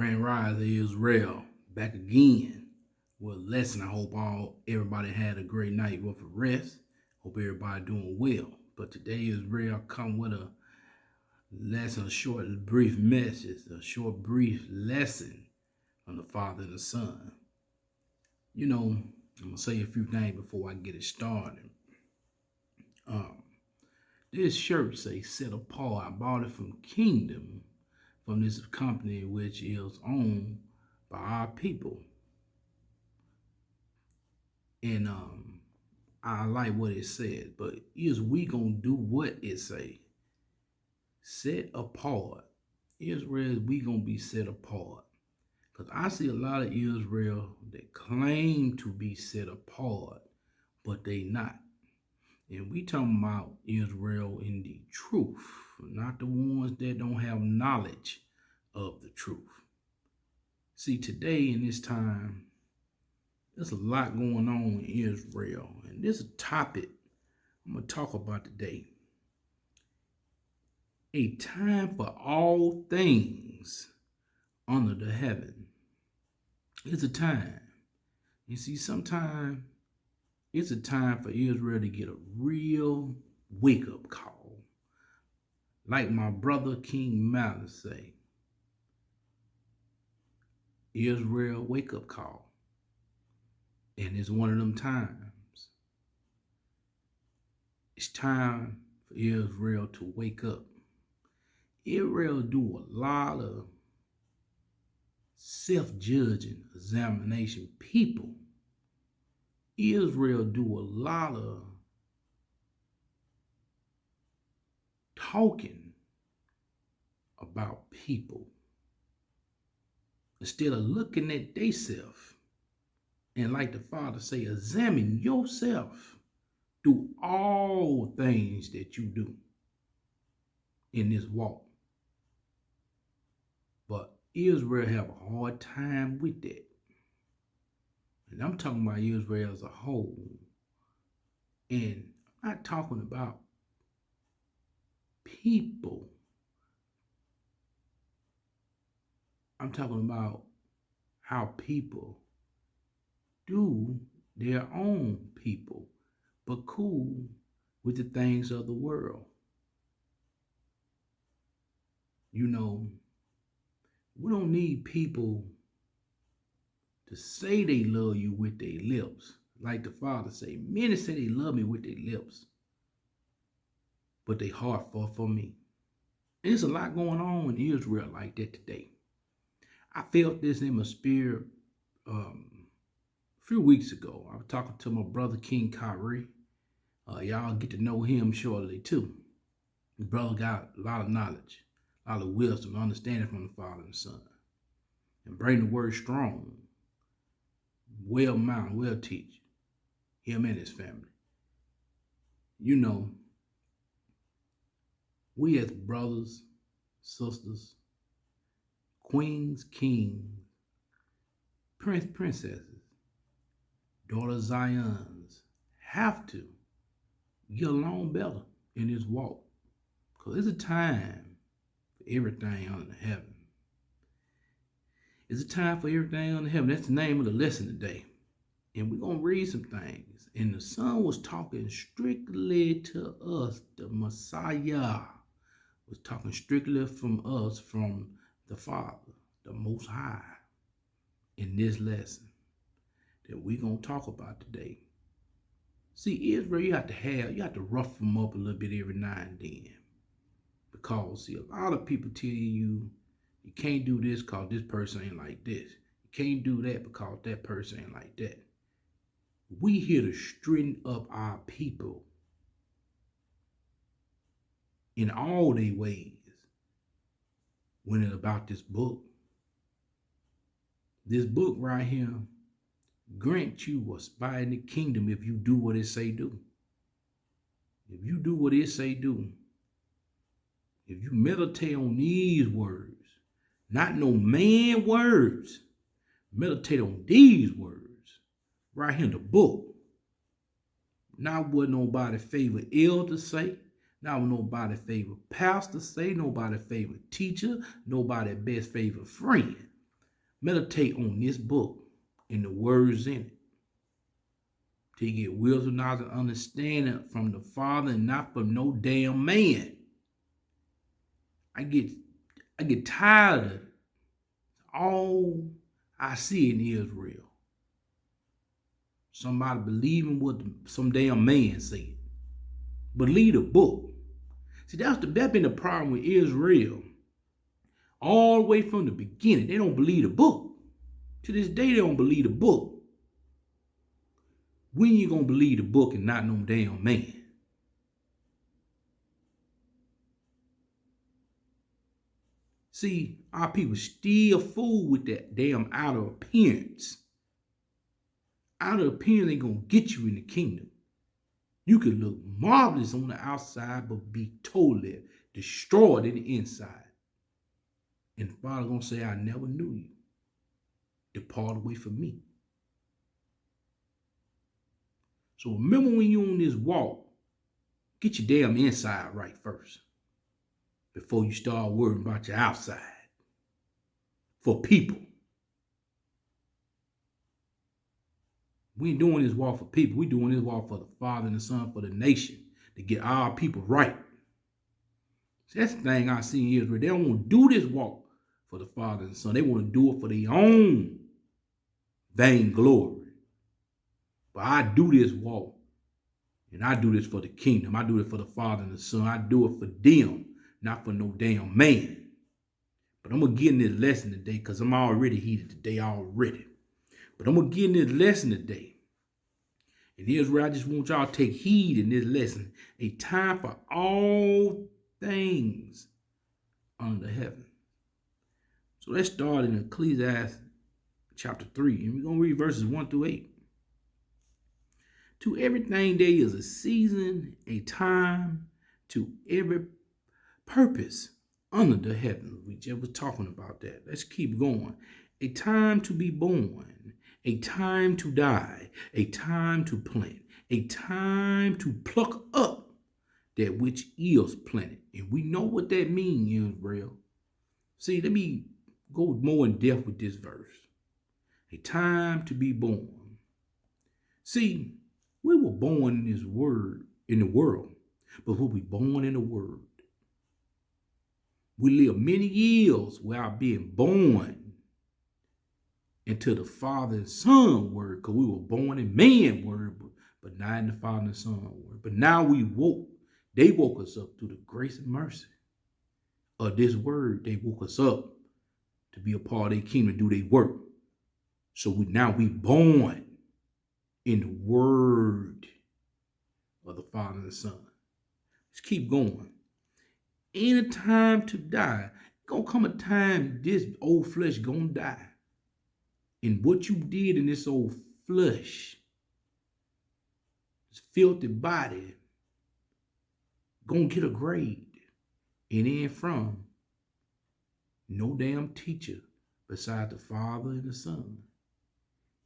Grand Rise Israel back again with a lesson. I hope everybody had a great night with a rest. Hope everybody doing well. But today Israel come with a lesson, a short, brief message, a short, brief lesson on the Father and the Son. I'm gonna say a few things before I get it started. This shirt say set apart. I bought it from Kingdom, from this company which is owned by our people. And I like what it said, but is we gonna do what it say? Set apart. Israel, we gonna be set apart. Because I see a lot of Israel that claim to be set apart, but they not. And we talking about Israel in the truth, not the ones that don't have knowledge of the truth. See, today in this time, there's a lot going on in Israel. And this is a topic I'm going to talk about today. A time for all things under the heaven. It's a time. You see, sometimes it's a time for Israel to get a real wake-up call. Like my brother King Malice say, Israel wake-up call. And it's one of them times. It's time for Israel to wake up. Israel do a lot of self-judging examination. People, Israel do a lot of talking about people instead of looking at themselves. And like the Father say, examine yourself through all things that you do in this walk. But Israel have a hard time with that. And I'm talking about Israel as a whole. And I'm not talking about people. I'm talking about how people do their own people, but cool with the things of the world. We don't need people to say they love you with their lips. Like the Father say, many say they love me with their lips, but they heart far from me. And there's a lot going on in Israel like that today. I felt this in my spirit a few weeks ago. I was talking to my brother King Kyrie. Y'all get to know him shortly too. His brother got a lot of knowledge, a lot of wisdom, understanding from the Father and the Son. And bring the word strong, well mounted, well teach. Him and his family. We as brothers, sisters, queens, kings, princesses, daughters Zions have to get along better in this walk. Because it's a time for everything under heaven. It's a time for everything under heaven. That's the name of the lesson today. And we're going to read some things. And the Son was talking strictly to us. The Messiah was talking strictly from us, from the Father, the Most High, in this lesson that we're going to talk about today. See, Israel, you have to rough them up a little bit every now and then. Because, see, a lot of people tell you can't do this because this person ain't like this. You can't do that because that person ain't like that. We here to straighten up our people in all their ways when it's about this book. This book right here grant you a spot in the kingdom if you do what it say do. If you do what it say do. If you meditate on these words, not no man words, meditate on these words right here in the book. Not what nobody favorite elder say, not what nobody favorite pastor say, nobody favorite teacher, nobody best favorite friend. Meditate on this book and the words in it till you get wisdom, knowledge, and understanding from the Father and not from no damn man. I get tired of it. All I see in Israel. Somebody believing what some damn man said. Believe the book. See, that's been the problem with Israel. All the way from the beginning, they don't believe the book. To this day, they don't believe the book. When you gonna believe the book and not no damn man? See, our people still fool with that damn outer appearance. Outer appearance ain't gonna get you in the kingdom. You could look marvelous on the outside, but be totally destroyed in the inside. And the Father gonna say, I never knew you. Depart away from me. So remember, when you're on this walk, get your damn inside right first before you start worrying about your outside. For people. We ain't doing this walk for people. We doing this walk for the Father and the Son, for the nation, to get our people right. See, that's the thing I see in Israel. They don't want to do this walk for the Father and the Son. They want to do it for their own vainglory. But I do this walk, and I do this for the kingdom. I do it for the Father and the Son. I do it for them, not for no damn man. But I'm going to get in this lesson today because I'm already heated today already. But I'm going to get in this lesson today. And here's where I just want y'all to take heed in this lesson. A time for all things under heaven. So let's start in Ecclesiastes chapter 3. And we're going to read verses 1 through 8. To everything there is a season, a time, to every purpose under the heavens. We just was talking about that. Let's keep going. A time to be born, a time to die, a time to plant, a time to pluck up that which is planted. And we know what that means, Israel. See, let me go more in depth with this verse. A time to be born. See, we were born in this word, in the world, but we were born in the word. We live many years without being born into the Father and Son word, because we were born in man word, but not in the Father and Son word. But now we woke. They woke us up through the grace and mercy of this word. They woke us up to be a part of their kingdom, do their work. So we born in the word of the Father and the Son. Let's keep going. Ain't a time to die. Gonna come a time this old flesh gonna die. And what you did in this old flesh, this filthy body, gonna get a grade. And then from no damn teacher beside the Father and the Son.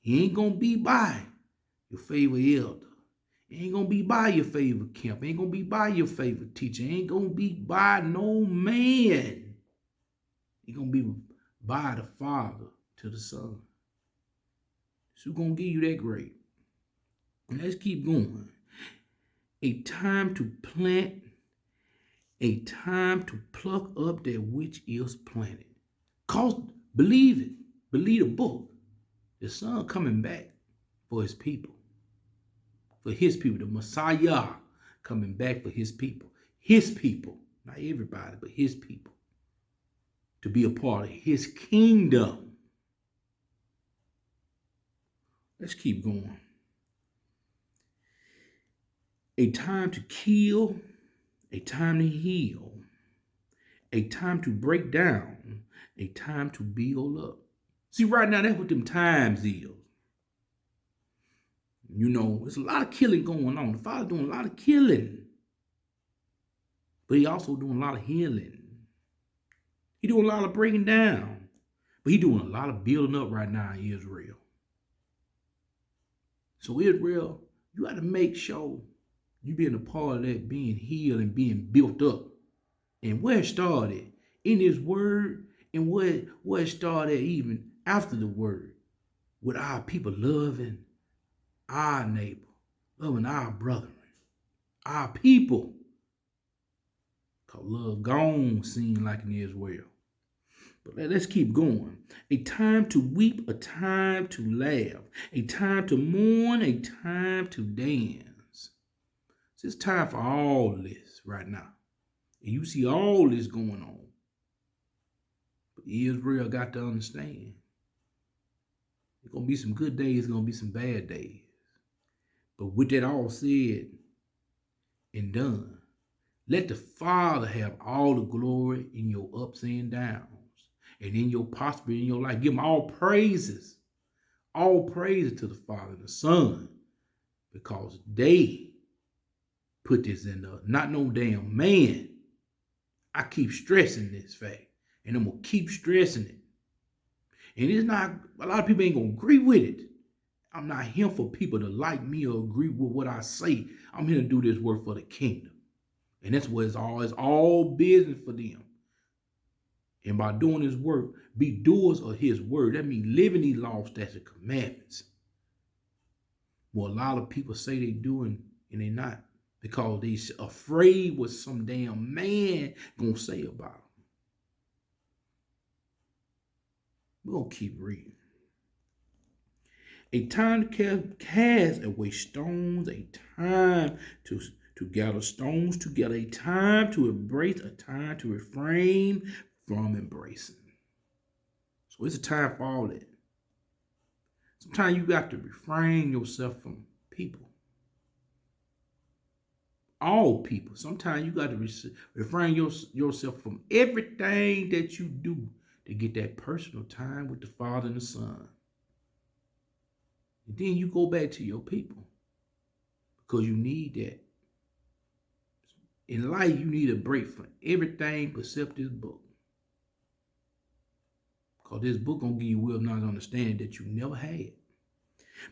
He ain't gonna be by your favorite elder. Ain't gonna be by your favorite camp. Ain't gonna be by your favorite teacher. Ain't gonna be by no man. He gonna be by the Father to the Son. So gonna give you that grade. Let's keep going. A time to plant, a time to pluck up that which is planted. Cause believe it. Believe the book. The Son coming back for his people. For his people, the Messiah coming back for his people. His people, not everybody, but his people. To be a part of his kingdom. Let's keep going. A time to kill, a time to heal, a time to break down, a time to build up. See, right now, that's what them times is. You know, there's a lot of killing going on. The Father doing a lot of killing. But he also doing a lot of healing. He doing a lot of breaking down. But he doing a lot of building up right now in Israel. So Israel, you got to make sure you being a part of that, being healed and being built up. And where it started? In his word, and where it started even after the word, with our people loving our neighbor, loving our brethren, our people. Cause love gone seem like in Israel. But let's keep going. A time to weep, a time to laugh, a time to mourn, a time to dance. It's time for all this right now. And you see all this going on. But Israel got to understand. There's going to be some good days, there's going to be some bad days. But with that all said and done, let the Father have all the glory in your ups and downs and in your prosperity in your life. Give him all praises to the Father and the Son, because they put this in there. Not no damn man. I keep stressing this fact, and I'm going to keep stressing it. And it's not, a lot of people ain't going to agree with it. I'm not here for people to like me or agree with what I say. I'm here to do this work for the kingdom. And that's what it's all business for them. And by doing his work, be doers of his word. That means living these laws, statutes, and commandments. Well, a lot of people say they do and they not, because they afraid what some damn man gonna say about them. We're gonna keep reading. A time to cast away stones, a time to gather stones together, a time to embrace, a time to refrain from embracing. So it's a time for all that. Sometimes you got to refrain yourself from people. All people. Sometimes you got to refrain yourself from everything that you do to get that personal time with the Father and the Son. And then you go back to your people, because you need that. In life, you need a break from everything except this book. Because this book gonna give you will not understand that you never had.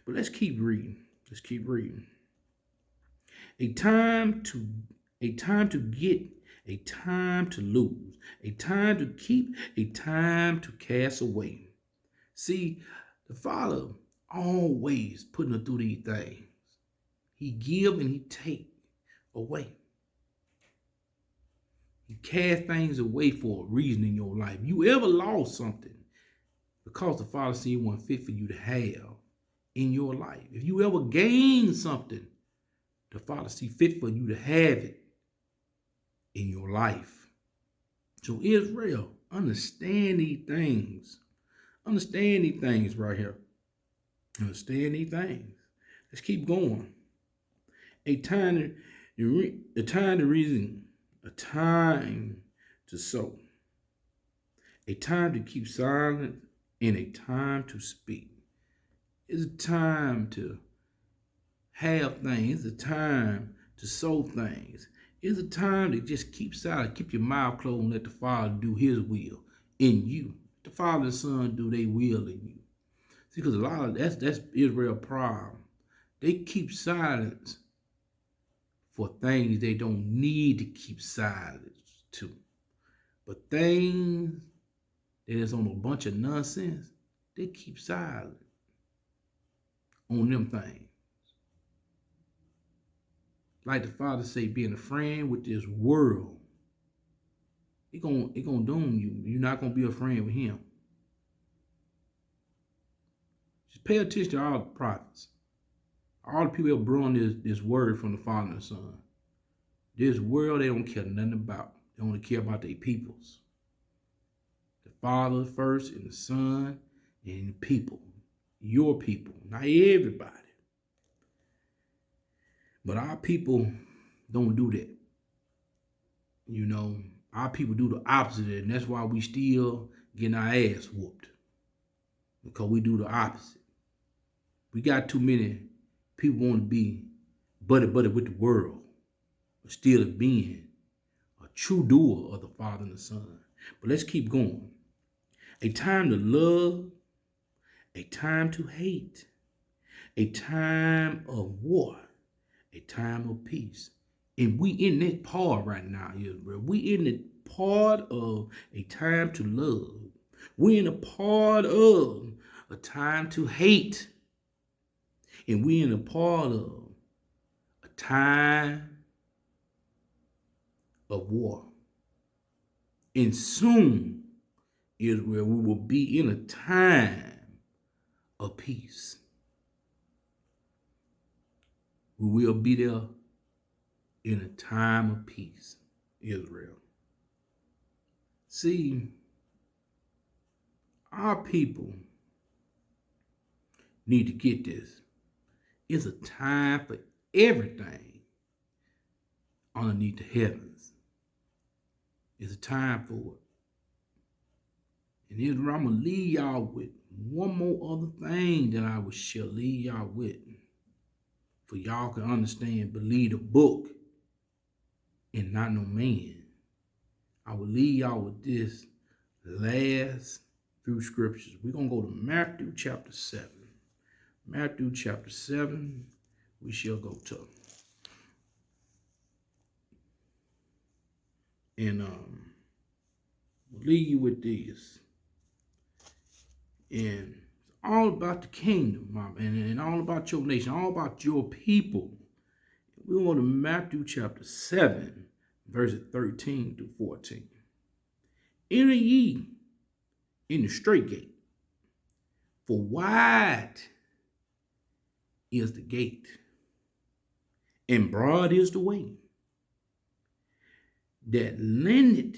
But let's keep reading. Let's keep reading. A time to get, a time to lose, a time to keep, a time to cast away. See, the Father always putting us through these things. He give and he take away. He cast things away for a reason in your life. You ever lost something because the Father seen one fit for you to have in your life. If you ever gained something, the Father see fit for you to have it in your life. So Israel, understand these things. Understand these things right here. Understand these things. Let's keep going. A time to sow, a time to keep silent, and a time to speak. It's a time to have things. It's a time to sow things. It's a time to just keep silent, keep your mouth closed, and let the Father do his will in you. The Father and Son do their will in you. See, because a lot of that's Israel's problem. They keep silence for things they don't need to keep silent to. But things that is on a bunch of nonsense, they keep silent on them things. Like the Father say, being a friend with this world, it gonna doom you. You're not gonna be a friend with him. Just pay attention to all the prophets. All the people that brought this word from the Father and the Son. This world they don't care nothing about. They only care about their peoples. The Father first, and the Son, and the people. Your people, not everybody. But our people don't do that. You know, our people do the opposite, and that's why we still getting our ass whooped. Because we do the opposite. We got too many people want to be buddy with the world, but still being a true doer of the Father and the Son. But let's keep going. A time to love, a time to hate, a time of war, a time of peace. And we in that part right now, Israel. We in the part of a time to love. We're in a part of a time to hate. And we're in a part of a time of war. And soon, Israel, we will be in a time of peace. We will be there in a time of peace, Israel. See, our people need to get this. It's a time for everything underneath the heavens. It's a time for it. And Israel, I'm going to leave y'all with one more other thing that I shall leave y'all with. For y'all can understand, believe the book and not no man. I will leave y'all with this last few scriptures. We're going to go to Matthew chapter 7. Matthew chapter 7, we shall go to. And we'll leave you with this. And it's all about the kingdom, and all about your nation, all about your people. We're going to Matthew chapter 7, verses 13 to 14. Enter ye in the straight gate, for wide is the gate, and broad is the way that leadeth.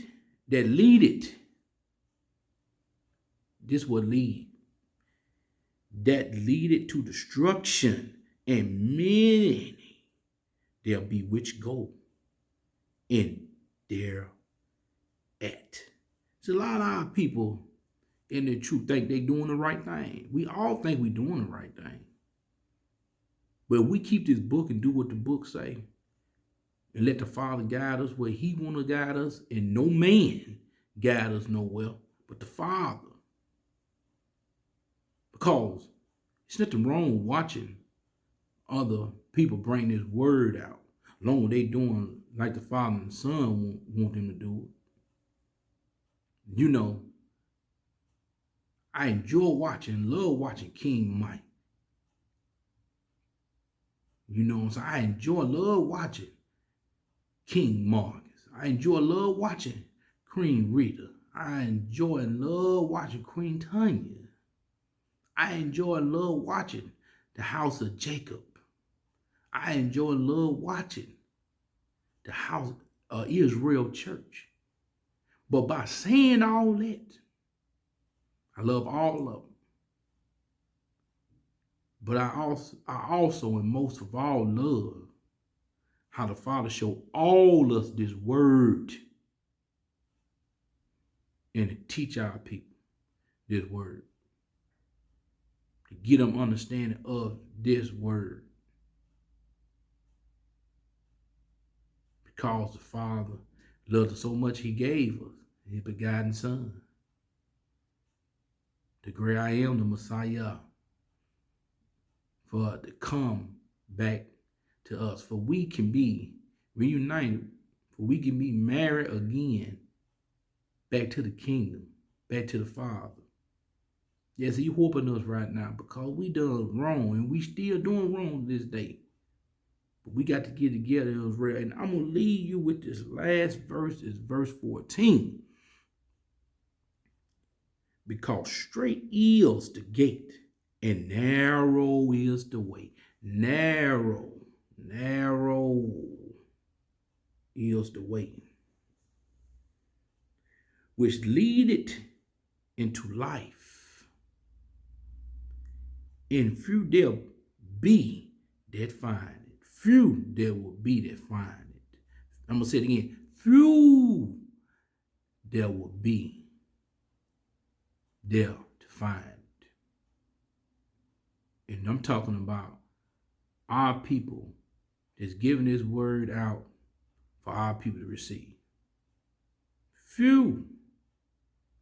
This will lead. That leadeth to destruction, and many there be which go in thereat. So a lot of our people in the truth think they doing the right thing. We all think we doing the right thing. But if we keep this book and do what the book say, and let the Father guide us where he want to guide us, and no man guide us nowhere but the Father. Because it's nothing wrong with watching other people bring this word out, as long as they doing like the Father and the Son want them to do it. You know, I love watching King Mike. You know what I'm saying? Love watching King Marcus. Love watching Queen Rita. Love watching Queen Tanya. Love watching the House of Jacob. Love watching the House of Israel Church. But by saying all that, I love all of them. But I also and most of all love how the Father showed all us this word and to teach our people this word, to get them understanding of this word. Because the Father loved us so much, he gave us his begotten Son, the great I am, the Messiah, for to come back to us, for we can be reunited, for we can be married again, back to the kingdom, back to the Father. Yes, he whooping us right now because we done wrong, and we still doing wrong this day. But we got to get together, Israel. And I'm going to leave you with this last verse, is verse 14. Because straight is the gate, and narrow is the way. Narrow is the way, which leadeth into life, and few there be that find it. Few there will be that find it. I'm going to say it again. Few there will be there to find it. And I'm talking about our people that's giving this word out for our people to receive. Few.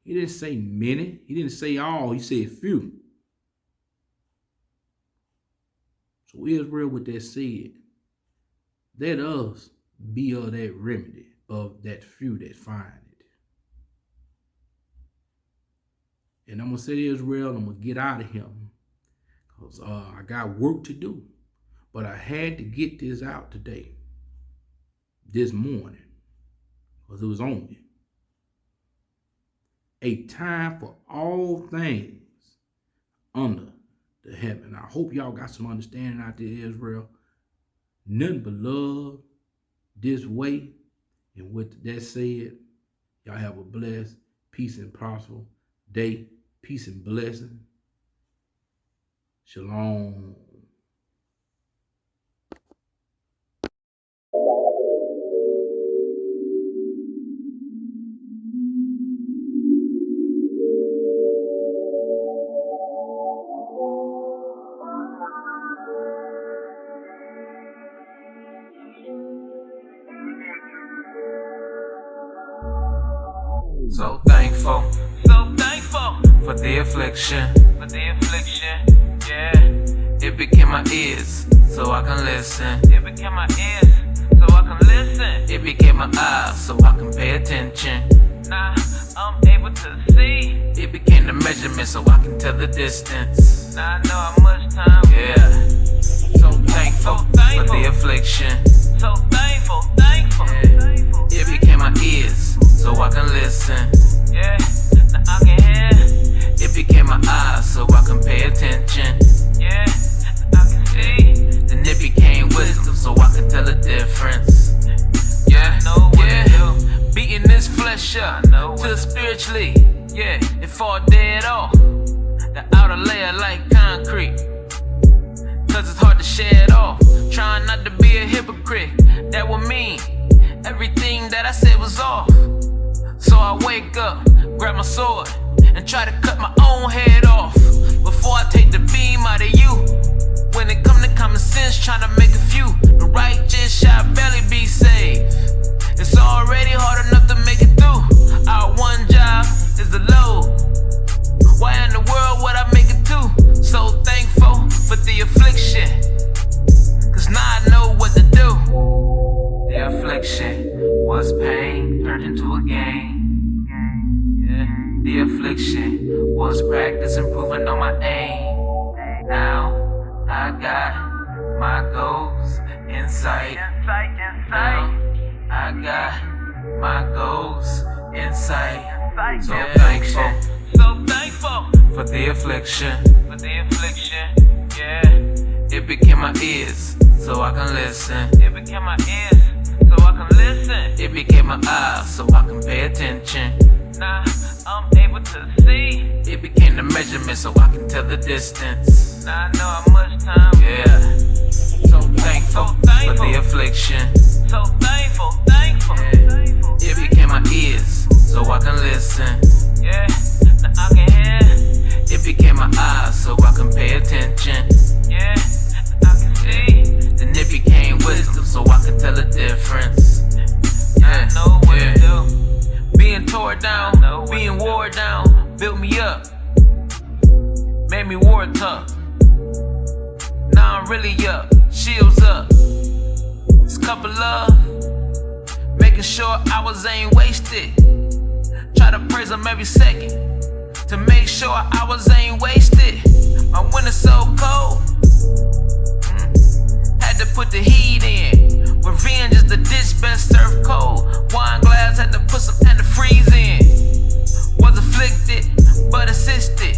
He didn't say many. He didn't say all. He said few. So Israel, with that said, let us be of that remedy, of that few that find it. And I'm going to say Israel, I'm going to get out of here. Because I got work to do. But I had to get this out today. This morning. Because it was on me. A time for all things under the heaven. I hope y'all got some understanding out there, Israel. Nothing but love this way. And with that said, y'all have a blessed, peace and prosperous day. Peace and blessing. Shalom. So thankful for the affliction, yeah. It became my ears, so I can listen. It became my eyes, so I can pay attention. Now I'm able to see. It became the measurement, so I can tell the distance. Now I know how much time. Yeah. So thankful for the affliction. So thankful. Yeah. It became my ears, so I can listen. Yeah. Now I can hear. It became my eyes, so I can pay attention. Yeah. Now I can see. Then it became wisdom, so I can tell the difference. Yeah. Yeah. Beating this flesh up to spiritually. Yeah. It fall dead off. The outer layer like concrete. Cause it's hard to shed off. Trying not to be a hypocrite. That would mean everything that I said was off. So I wake up, grab my sword, and try to cut my own head off before I take the beam out of you. When it come to common sense, trying to make a few. The righteous shall barely be saved. It's already hard enough to make it through. Our one job is the load. Why in the world would I make it too? So thankful for the affliction, cause now I know what to do. The affliction was pain turned into a gain. Yeah. The affliction was practice improving on my aim. Now I got my goals in sight. Now I got my goals in sight. So thankful for the affliction. Yeah. It became my ears, so I can listen. It became my ears, so I can listen. It became my eyes, so I can pay attention. Now I'm able to see. It became the measurement, so I can tell the distance. Now I know how much time. Yeah. So thankful for the affliction. So thankful. Yeah. It became my ears, so I can listen. Yeah. Now I can hear. It became my eyes, so I can pay attention. Yeah. Now I can see. Then it became wisdom, so I can tell the difference. Yeah. I know what to do. Being tore down, being wore down, built me up, made me war tough. Now I'm really up, shields up. This cup of love, making sure hours ain't wasted. Try to praise them every second, to make sure hours ain't wasted. My winter's so cold, had to put the heat in. Revenge is the dish best served cold. Wine glass had to put some antifreeze in. Was afflicted, but assisted.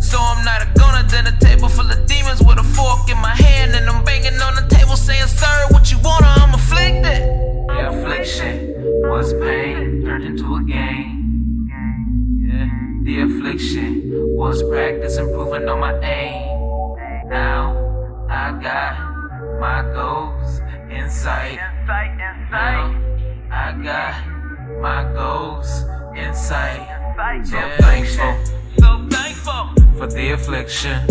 So I'm not a goner than a table full of demons with a fork in my hand. And I'm banging on the table saying, sir, what you want, I'm afflicted. The affliction was pain turned into a gain. Yeah. The affliction was practice improving on my aim. Now I got my goals in sight. Now I got my goals in sight. So thankful for the affliction.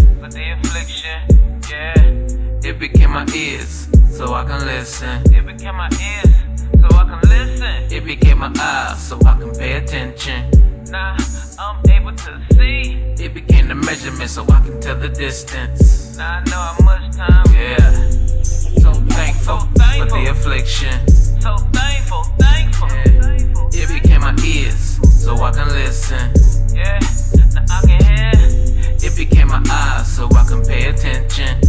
Yeah. It became my ears, so I can listen. It became my ears, so I can listen. It became my eyes, so I can pay attention. Now I'm able to see. It became the measurement, so I can tell the distance. Now I know how much time. Yeah. So thankful for the affliction. So thankful. Yeah. It became my ears, so I can listen. Yeah. Now I attention.